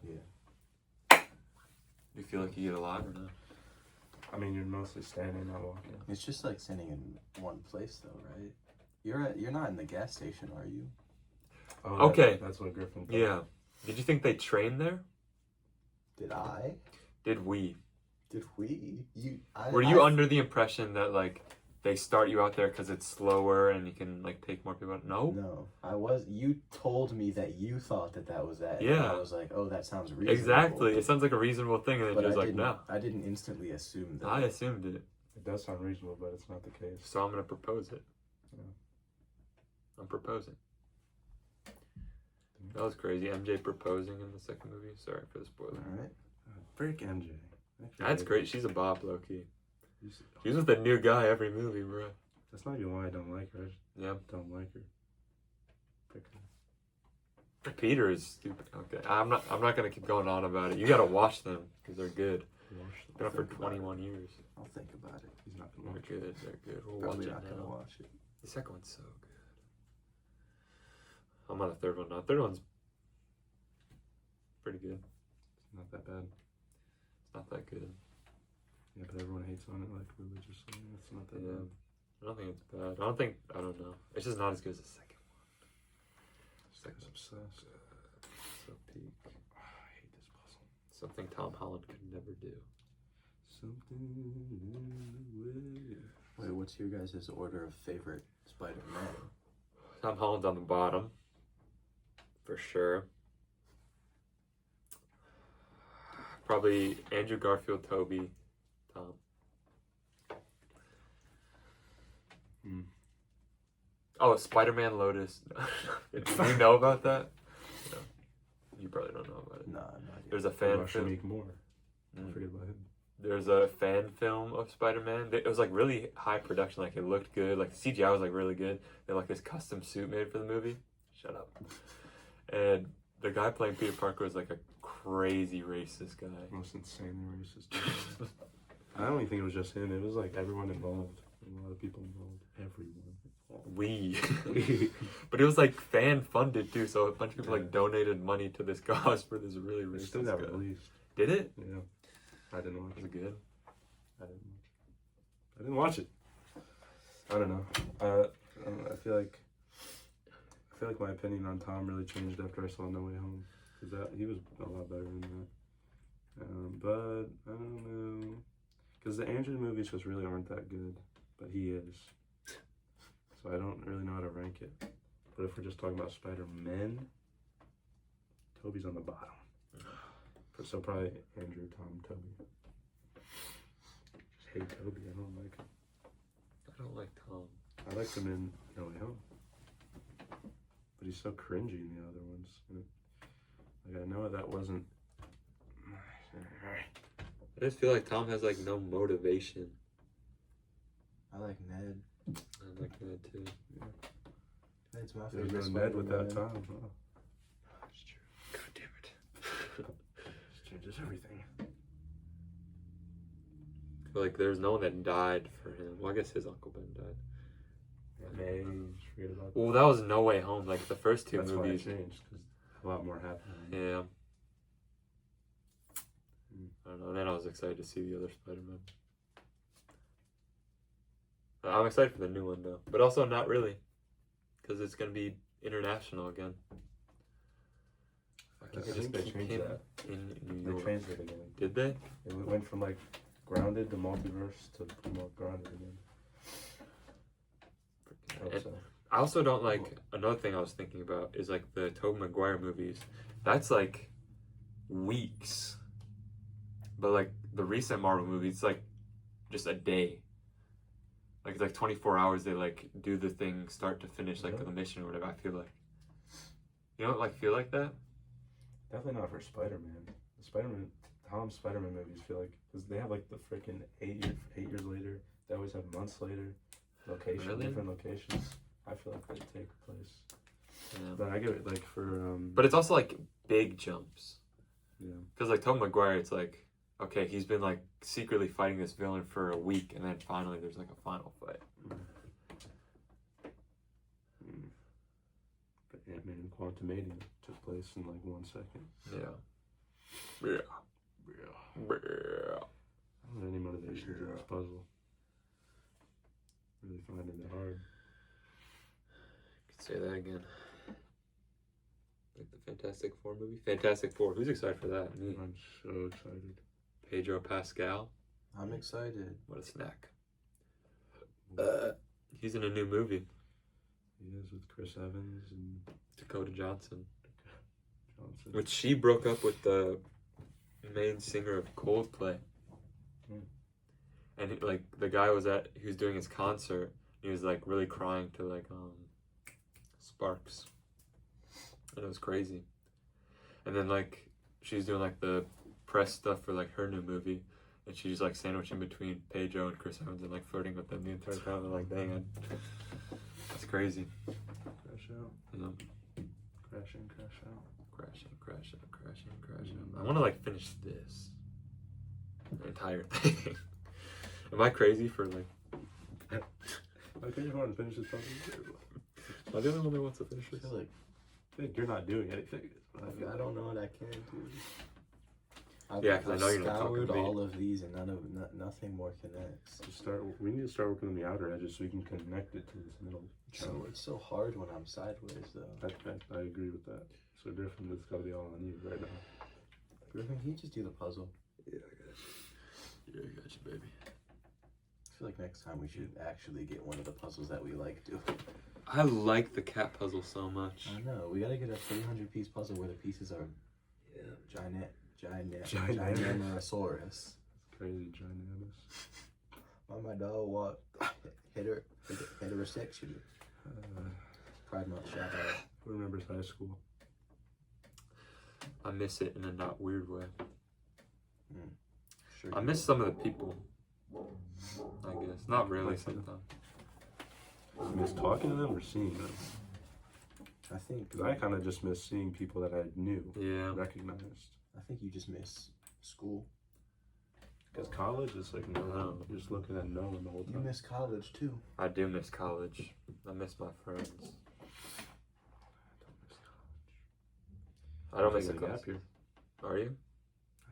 Yeah. Do you feel like you get a lot or not? I mean, you're mostly standing, not walking. It's just like sitting in one place though, right? You're not in the gas station, are you? Oh, Okay. That's what Griffin thought. Yeah. Did you think they trained there? Did I? Did we? Did we? Were you under the impression that like they start you out there because it's slower and you can like take more people out. No. No, you told me that you thought that was that. And Yeah. I was like, oh, that sounds reasonable. Exactly. It sounds like a reasonable thing, and then But you're I like, didn't, no. I didn't instantly assume that. I assumed it, It does sound reasonable, but it's not the case. so I'm gonna propose it. Yeah. I'm proposing. That was crazy. MJ proposing in the second movie. Sorry for the spoiler. All right. Break MJ. That's great. She's a bop, low key. She's She's with a new guy every movie, bro. That's not even why I don't like her. I just Yeah. don't like her. Pick her. Peter is stupid. Okay, I'm not gonna keep going on about it. You gotta watch them because they're good. Been up for 21 years. I'll think about it. He's not gonna They're watch good. They're good. We'll Probably watch not it gonna now. watch it. The second one's so good. I'm on the third one now. Third one's pretty good. It's not that bad. It's not that good. Yeah, but everyone hates on it like religiously. It's not that Yeah. bad. I don't think it's bad. I don't know. It's just not as good as the second one. Second's obsessed. So peak. I hate this puzzle. Something Tom Holland could never do. Something in the way. Wait, what's your guys' order of favorite Spider-Man? Tom Holland's on the bottom. For sure. Probably Andrew Garfield, Toby, Tom. Hmm. Oh, Spider-Man Lotus. Do you know about that? No. You probably don't know about it. Nah, no idea. There's a What fan about film. Shamik Moore? Mm. Forget about him. There's a fan film of Spider-Man. It was like really high production. Like it looked good. Like the CGI was like really good. They had like this custom suit made for the movie. Shut up. And the guy playing Peter Parker was like a crazy racist guy. Most insanely racist. I don't even think it was just him. It was like everyone involved. A lot of people involved. Everyone. But it was like fan funded too. So a bunch of people Yeah. like donated money to this cause for this really It racist still got guy. released. Did it? Yeah. I didn't watch Was it. it good? I didn't watch it. I don't know. I feel like my opinion on Tom really changed after I saw No Way Home, because he was a lot better than that. But I don't know, because the Andrew movies just really aren't that good, but he is. So I don't really know how to rank it. But if we're just talking about Spider-Man, Toby's on the bottom. So probably Andrew, Tom, Toby. Just hate Toby. I don't like him. I don't like Tom. I liked him in No Way Home, but he's so cringy in the other ones. Like I know that wasn't. I just feel like Tom has like no motivation. I like Ned. I like that too. Ned's my There's favorite. no Ned without Spider-Man. Tom. Oh, That's true. God damn it. just changes everything. I feel like there's no one that died for him. Well, I guess his Uncle Ben died. May just forget about that. Well, that was No Way Home. Like the first two That's movies. why it changed, because a lot more happened. Yeah. I don't know. Then I was excited to see the other Spider-Man. I'm excited for the new one though, but also not really, because it's gonna be international again. I think they changed that. In New They York. changed it again. Did they? It went from like grounded to multiverse to more grounded again. I hope And so. I also don't like, another thing I was thinking about is like the Tobey Maguire movies. That's like weeks. But like the recent Marvel movies, it's like just a day. Like it's like 24 hours they like do the thing start to finish, like Really? the mission or whatever, I feel like. You don't like feel like that? Definitely not for Spider-Man. The Tom Spider-Man movies feel like, because they have like the freaking 8 years later. They always have months later. Really? Different locations. I feel like they take place. Yeah. But I get it, like for But it's also like big jumps. yeah. Because like Tobey Maguire, it's like, okay, he's been like secretly fighting this villain for a week, and then finally there's like a final fight. But Ant-Man and Quantumania took place in like 1 second. Yeah. Yeah. I don't have any motivation to this puzzle. Really finding it hard. Could say that again. Like the Fantastic Four movie? Fantastic Four. Who's excited for that? Me. I'm so excited. Pedro Pascal. I'm excited. What a snack. He's in a new movie. He is with Chris Evans and Dakota Johnson. Johnson. Which she broke up with the main singer of Coldplay. And like the guy he was doing his concert. He was like really crying to like Sparks. And it was crazy. And then like she's doing like the press stuff for like her new movie. And she's like sandwiching between Pedro and Chris Evans and like flirting with them the entire time. And like, dang, that's crazy. Crash out. You know? Crash in, crash out. Crashing, crashing, crashing, crashing. I want to like finish this. The entire thing. Am I crazy for like... I think you want to finish this puzzle. Am I the only one that wants to finish I this? feel like I think you're not doing anything. I don't know what I can do. Yeah, 'cause I know you're not talking scoured to me. all of these and nothing more connects. Just we need to start working on the outer edges so we can connect it to this middle So channel. it's so hard when I'm sideways though. I agree with that. So Griffin, it's got to be all on you right now. Griffin, can you just do the puzzle? Yeah, I got you. Yeah, I got you, baby. I feel like next time we should actually get one of the puzzles that we like to. I like the cat puzzle so much. I know. We gotta get a 300-piece puzzle where the pieces are Ginormous. ginormosaurus. It's crazy, ginormous. My dog walked heterosexual. Pride Month shout out. Who remembers high school? I miss it in a not weird way. Sure. I miss some of the people. I guess. Not really sometimes. You miss talking to them or seeing them? I think. Because I kind of just miss seeing people that I knew, Yeah. recognized. I think you just miss school. Because college is like, no, you're just looking at no one the whole You time. miss college too. I do miss college. I miss my friends. I don't miss the taking a class. gap year. Are you?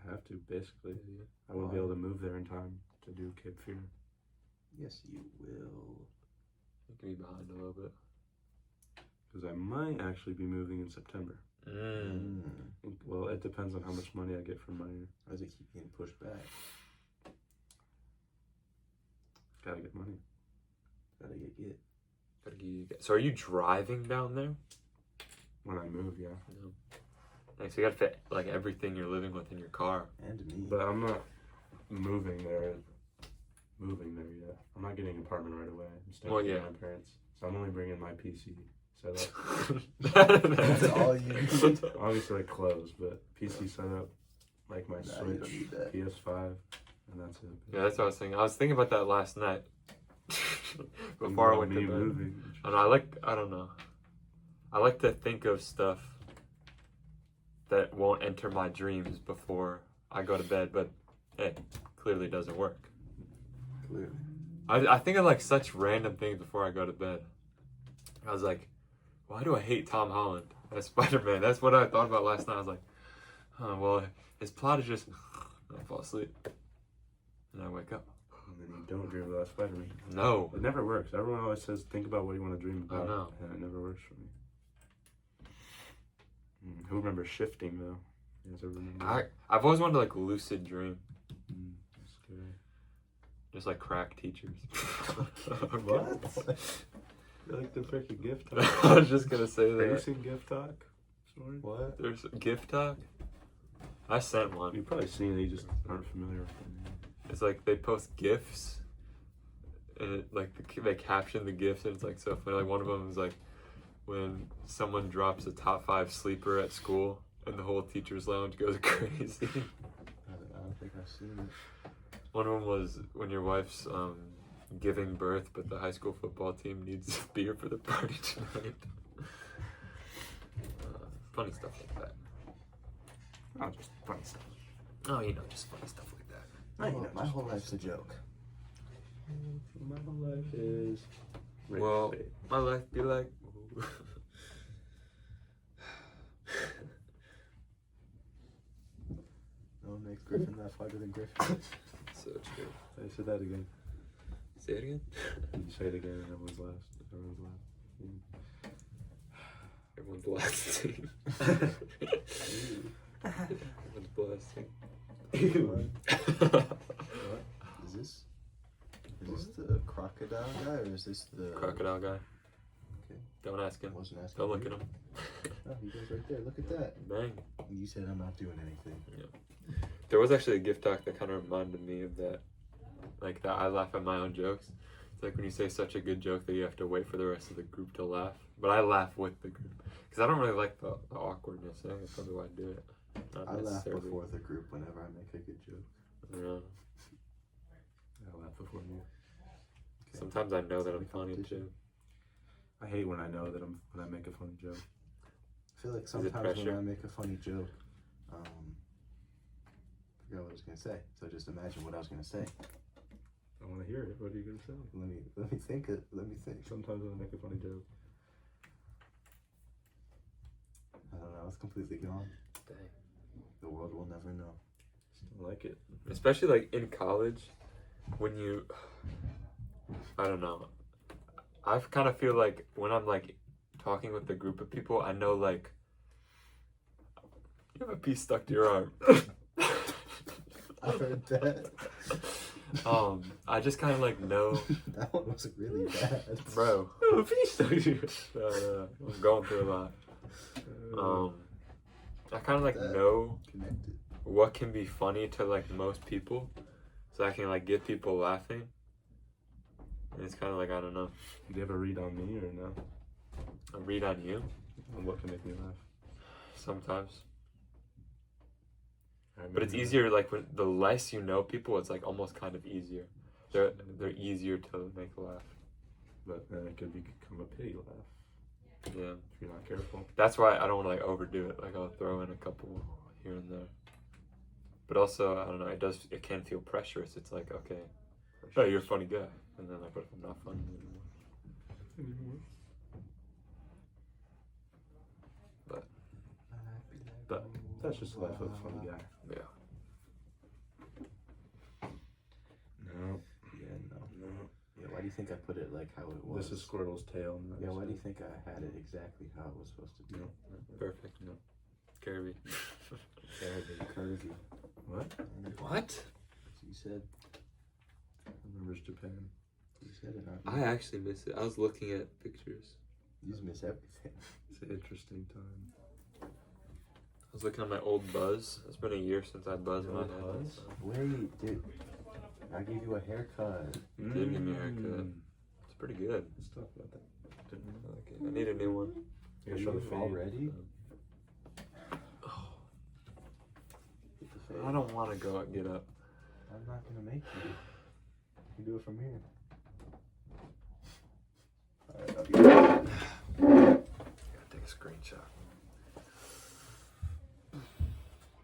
I have to, basically. I won't be able to move there in time to do Cape Fear. Yes, you will. You can be behind a little bit. Because I might actually be moving in September. Well, it depends on how much money I get from my... Why does it keep getting pushed back? Gotta get money. Gotta get. So are you driving down there? When I move, yeah. No. Like, so you gotta fit like everything you're living with in your car. And me. But I'm not moving there yet. I'm not getting an apartment right away. I'm staying with my parents. So I'm only bringing my PC setup. That's all you need. Obviously, like clothes, but PC setup, like my You Switch, don't need that. PS5, and that's it. Yeah, that's what I was thinking. I was thinking about that last night. Before I went to bed. moving. I don't know. I like to think of stuff that won't enter my dreams before I go to bed, but it clearly doesn't work. Clearly. I think of like such random things before I go to bed. I was like, why do I hate Tom Holland as Spider-Man? That's what I thought about last night. I was like, well, his plot is just, I fall asleep. And I wake up. And then you don't dream about Spider-Man. No. It never works. Everyone always says, think about what you want to dream about. I know. And it never works for me. Who remembers shifting, though? You guys ever remember? I've always wanted to like lucid dream. That's scary. Just like crack teachers. What? You're like the freaking gift talk. I was just gonna say Have you that. seen gift talk? Soren? What? There's a gift talk. I sent one. You've probably seen it, you just aren't familiar with it. It's like they post gifs, and it, like they caption the gifs, and it's like so funny. Like one of them is like when someone drops a top 5 sleeper at school, and the whole teachers' lounge goes crazy. I don't think I've seen it. One of them was when your wife's giving birth, but the high school football team needs beer for the party tonight. Funny stuff like that. Oh, just funny stuff. Oh, you know, just funny stuff like that. My whole life's a joke. My whole life is... Well, my life be like... No one makes Griffin that farther than Griffin. So true. I said that again. Say it again? You say it again and everyone's last. Everyone's last. Everyone's blasting. What? Is this the the crocodile guy, or is this the Crocodile guy. Okay. Don't ask I him. wasn't asking. Don't look you. at him. Oh, he goes right there. Look at that. Bang. You said I'm not doing anything. There was actually a gift talk that kind of reminded me of that. Like that I laugh at my own jokes. It's like when you say such a good joke that you have to wait for the rest of the group to laugh. But I laugh with the group. Because I don't really like the awkwardness. I think that's probably why I do it. Not I laugh necessarily- before the group whenever I make a good joke. Yeah. I laugh before you. Okay. Sometimes I know that I'm funny Competition. too. I hate when I know that when I make a funny joke. I feel like it sometimes when pressure? I make a funny joke, I forgot what I was gonna say. So just imagine what I was gonna say. I want to hear it. What are you gonna say? Let me think it. Let me think. Sometimes when I make a funny joke. I don't know. It's completely gone. Dang. The world will never know. Still like it. Especially like in college, when you, I don't know. I kind of feel like when I'm like talking with a group of people, I know like you have a piece stuck to your arm. I heard that. I just kind of like know, That one was really bad. bro. Oh, a piece stuck to you. I'm going through a lot. I kind of like That- know Connected. what can be funny to like most people, so I can like get people laughing. And it's kind of like I don't know. Do you have a read on me or no? A read on you On what can make me laugh? sometimes, Alright, but it's maybe easier like when the less you know people, it's like almost kind of easier. They're easier to make laugh. But then it could become a pity laugh Yeah, if you're not careful. that's why I don't want to like overdo it. Like I'll throw in a couple here and there. But also I don't know. It can feel pressurous. It's like okay, oh you're a funny guy, and then like what if I'm not funny anymore? But that's just the life of a funny guy. Yeah. No. Yeah, no. Yeah, why do you think I put it like how it was? This is Squirtle's tail. Yeah, why do you think I had it exactly how it was supposed to be? No. Perfect. No. Kirby. Curvy. What? What? You said. Remembers Japan. You said it. Not I actually miss it. I was looking at pictures. You just miss everything. It's an interesting time. I was looking at my old Buzz. It's been a year since I buzzed my Old head. Buzz? Wait, dude. I gave you a haircut. You did give me a haircut. It's pretty good. Let's talk about that. Didn't I like it. I need a new one. you show the fade? Already? Get the fade. I don't want to go get up. I'm not gonna make you. You do it from here. Alright, I'll be right back. Gotta take a screenshot.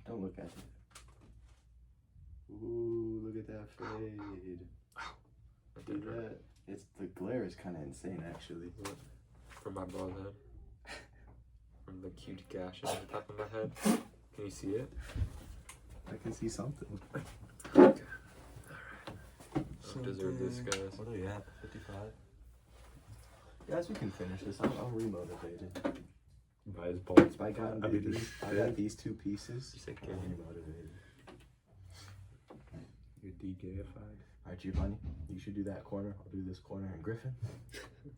Don't look at it. Ooh, look at that fade. I See did right. that? It's the glare is kind of insane, actually. From my bald head. From the cute gash on the top of my head. Can you see it? I can see something. Okay. Alright. I deserve this, guys. What are you at? 55? Guys, we can finish this. I'm remotivated. By his bolts. I got, I mean, I got these two pieces. You said I'm gay. remotivated. You're de-gayified. Alright, Giovanni, you should do that corner. I'll do this corner. And Griffin,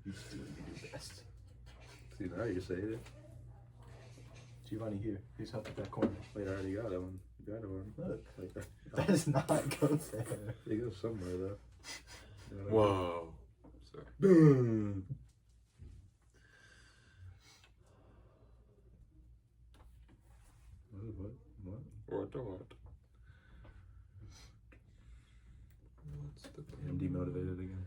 you just do what you do best. See, now you're saying it. Giovanni, here. Please help with that corner. Wait, I already got that one. You got it one. Look, Like that. that does not go there. It goes somewhere, though. You know what I mean? Whoa. Sorry. Boom. What? What the what? What's the I'm demotivated again.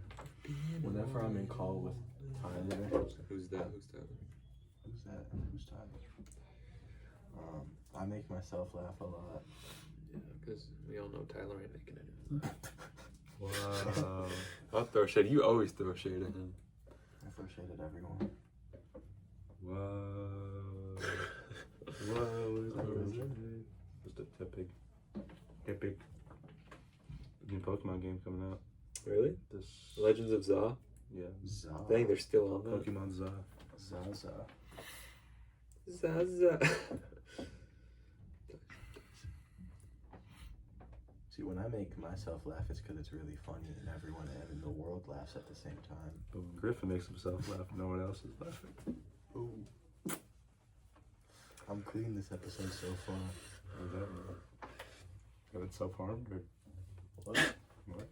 Whenever I'm in call with Tyler. Who's that? Who's that? Who's that? Who's Tyler? I make myself laugh a lot. Yeah, because we all know Tyler ain't making it. Wow. I'll throw shade. You always throw shade at him. I throw shade at everyone. Whoa. Whoa. What is it? Just epic. Epic. New Pokemon game coming out. Really? This. Legends of Za? Yeah. Za. Dang, they're still on that. Pokemon Za. Zaza. Zaza. See, when I make myself laugh, it's because it's really funny and everyone in the world laughs at the same time. But when Griffin makes himself laugh, no one else is laughing. Ooh. I'm clean this episode so far. How's that mean? Got it self-harmed or What? what?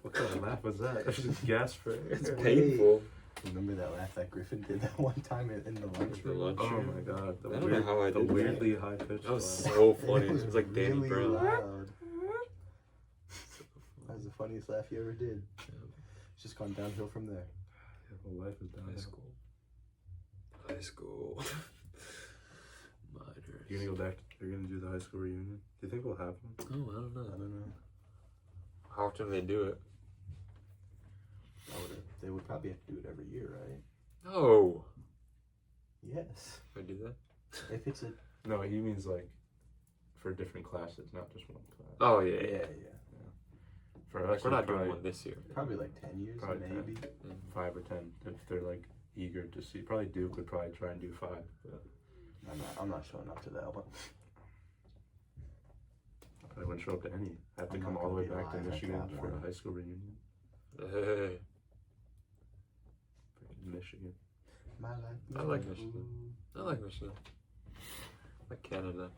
What kind of laugh was that? Just gas for air. It's painful. Remember that laugh that Griffin did that one time in the lunchroom? Oh my god. I don't know how I the did that. weirdly high pitched That was laugh. so funny. It It was like Danny really Brown. loud. That was the funniest laugh you ever did. It's just gone downhill from there. Yeah, well, life is downhill. High school. Minors. You're gonna go back. You're gonna do the high school reunion. Do you think we'll have one? Oh, I don't know. I don't know. How often do they do it? They would probably have to do it every year, right? No. Yes. I do that? If it's a No, he means like for different classes, not just one class. Oh, yeah. yeah. For us, Like, we're not doing probably one this year. Probably like 10 years, Probably 10. maybe. 5 or 10 if they're like eager to see. Probably Duke would probably try and do 5. But I'm not showing up to that one. I probably wouldn't show up to any. I have to I'm come not all the way gonna be back to live at Michigan that for a one. high school reunion. Hey. Freaking Michigan. My life. I like Michigan. I like Michigan. I like Canada.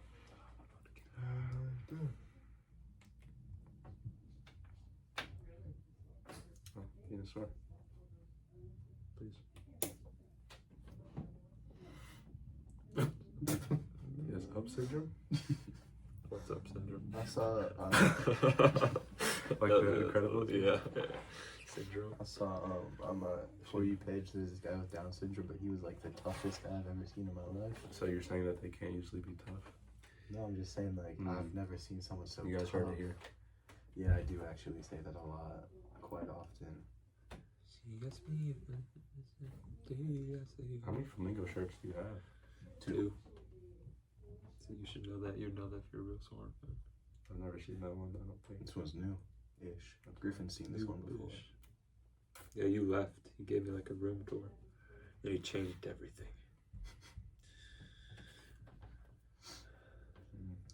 Oh, dinosaur. Please. He has up syndrome? What's up, syndrome? I saw Like the Incredibles? Yeah. Syndrome. I saw on my For You page there's this guy with Down syndrome, but he was like the toughest guy I've ever seen in my life. So you're saying that they can't usually be tough? No, I'm just saying like Mm. I've never seen someone so You guys tough. heard it here. Yeah, I do actually say that a lot, quite often. How many Flamingo shirts do you have? Two. So you should know that. You know that if you're a real Soren fan. I've never seen that one, I don't think. This one's new-ish. Griffin's seen this one before. Yeah, you left. You gave me like a room tour. And you changed everything.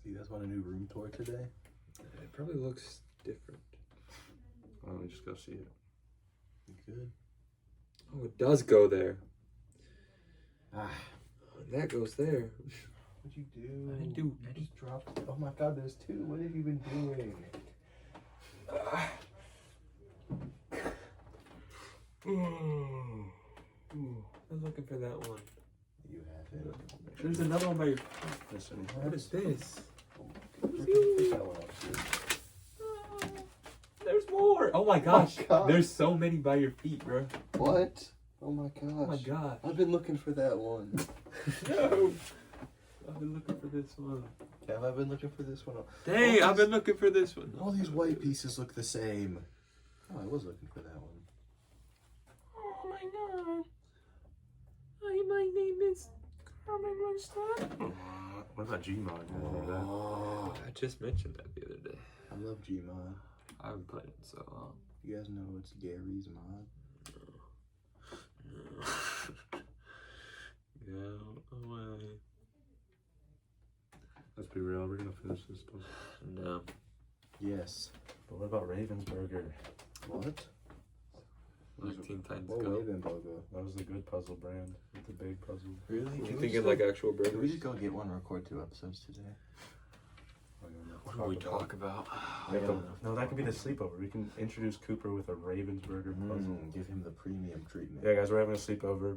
You guys want a new room tour today? It probably looks different. Why don't we just go see it? You could. Oh, it does go there. Ah, That goes there. what'd you do? I didn't do You any. just dropped. Oh my God, there's two. What have you been doing? I'm looking for that one. You haven't. There's another one by your. This one. What is this? Pick that one up, dude. There's more. Oh my gosh. God. There's so many by your feet, bro. What? Oh my gosh. Oh my god. I've been looking for that one. No. I've been looking for this one. Have I been looking for this one? Dang, I've been looking for this one. All these white pieces look the same. Oh, I was looking for that one. Oh my god. Hi, my name is Carmen Winston. What about Gmod? You guys remember that? Oh, I just mentioned that the other day. I love Gmod. I haven't played it in so long. You guys know it's Gary's mod. Go away. Let's be real, we're gonna finish this puzzle. No. Yes. But what about Ravensburger? What? 19 Titans What Go. Raven logo? That was the good puzzle brand with the big puzzle. Really? You thinking like actual Can we burgers? just go get one and record 2 episodes today? What do we talk about? We have to- no, that could be the sleepover. We can introduce Cooper with a Ravensburger puzzle. Give him the premium treatment. Yeah, guys, we're having a sleepover.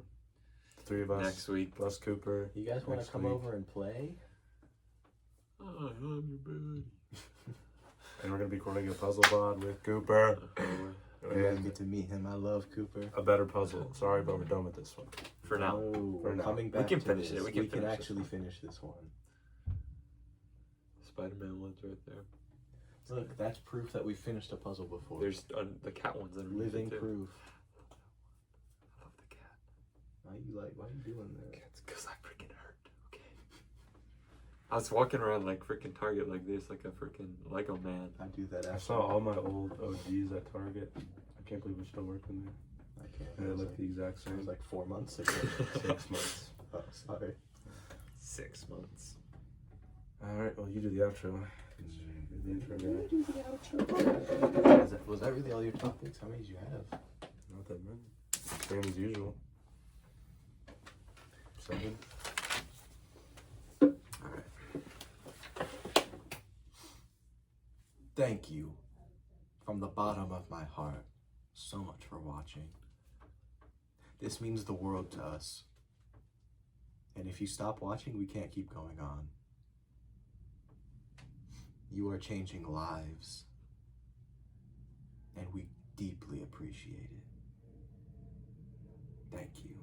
The 3 of us. Next week. Plus Cooper. You guys want to Next come week. over and play? Oh, I'm your buddy. And we're going to be recording a puzzle pod with Cooper. You guys And get to meet him. I love Cooper. a better puzzle. Sorry, but we're done with this one. For now. No, For we're now. coming We back can to finish this. it. We can finish this actually one. finish this one. Spider-Man one's right there. Look, that's proof that we finished a puzzle before. There's the cat ones that are living too. proof. I love the cat. Why are you doing that? Cats, because I freaking hurt. Okay. I was walking around like freaking Target like this, like a freaking Lego man. I do that I after. saw all my old OGs at Target. I can't believe we're still working there. I can't. And It they was look like, the exact it was same. like 4 months ago. 6 months. Oh, sorry. 6 months. Alright, well, you do the outro. The intro guy. Was that really all your topics? How many did you have? Not that many. Same as usual. 7. Alright. Thank you from the bottom of my heart so much for watching. This means the world to us. And if you stop watching, we can't keep going on. You are changing lives. And we deeply appreciate it. Thank you.